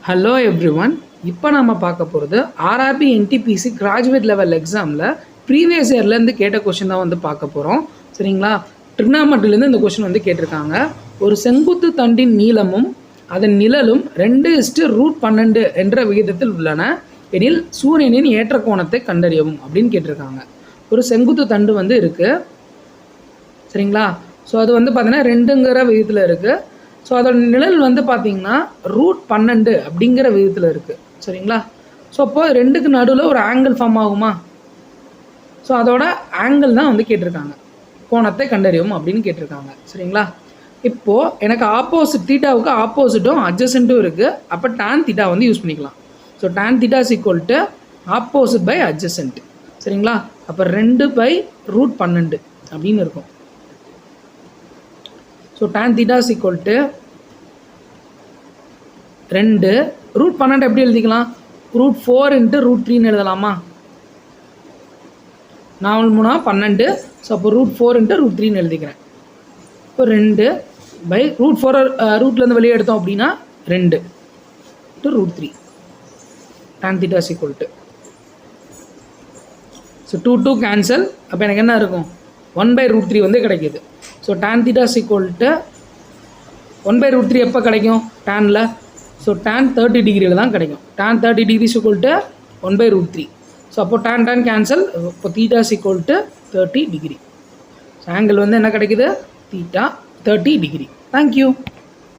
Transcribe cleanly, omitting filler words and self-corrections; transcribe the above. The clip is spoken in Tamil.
Hello everyone. இப்போ நம்ம பார்க்க போகிறது ஆர்ஆர்பி என்டிபிசி கிராஜுவேட் லெவல் எக்ஸாமில் ப்ரீவியஸ் இயர்லேருந்து கேட்ட கொஷின் தான் வந்து பார்க்க போகிறோம். சரிங்களா? ட்ரிக்னாமெட்ரிலேருந்து இந்த கொஷின் வந்து கேட்டிருக்காங்க. ஒரு செங்குத்து தண்டின் நீளமும் அதன் நிழலும் 2:√12 என்ற விகிதத்தில் உள்ளன எனில் சூரியனின் ஏற்ற கோணத்தை கண்டறியவும் அப்படின்னு கேட்டிருக்காங்க. ஒரு செங்குத்து தண்டு வந்து இருக்குது. சரிங்களா? ஸோ அது வந்து பார்த்தீங்கன்னா 2ங்கிற விகிதத்தில் இருக்குது. ஸோ அதோட நிழல் வந்து பார்த்திங்கன்னா √12 அப்படிங்கிற விதத்தில் இருக்குது. சரிங்களா? ஸோ அப்போது 2க்கு நடுவில் ஒரு ஆங்கிள் ஃபார்ம் ஆகுமா? ஸோ அதோட ஆங்கிள் தான் வந்து கேட்டிருக்காங்க. கோணத்தை கண்டறியும் அப்படின்னு கேட்டிருக்காங்க. சரிங்களா? இப்போது எனக்கு ஆப்போசிட் தீட்டாவுக்கு ஆப்போசிட்டும் அட்ஜசண்ட்டும் இருக்குது. அப்போ tan தீட்டா வந்து யூஸ் பண்ணிக்கலாம். So tan theta = opposite by adjacent. சரிங்களா? அப்போ 2/√12 அப்படின்னு இருக்கும். ஸோ tan தீட்டா = 2 √12 எப்படி எழுதிக்கலாம்? √4 × √3ன்னு எழுதலாமா? 4 3 12. ஸோ அப்போ √4 × √3ன்னு எழுதிக்கிறேன். இப்போ 2/√4 ரூட்லேருந்து வெளியே எடுத்தோம் அப்படின்னா 2 × √3 tan தீட்டா = ஸோ 2 2 கேன்சல். அப்போ எனக்கு என்ன இருக்கும்? 1/√3 வந்து கிடைக்கிது. ஸோ tan தீட்டா = 1/√3 எப்போ கிடைக்கும் டேனில்? ஸோ tan 30 டிகிரியில் தான் கிடைக்கும். tan 30 degree = 1/√3. ஸோ அப்போ tan கேன்சல். இப்போ தீட்டா = 30 டிகிரி. ஸோ ஆங்கிள் வந்து என்ன கிடைக்குது? Theta 30 degree. தேங்க்யூ.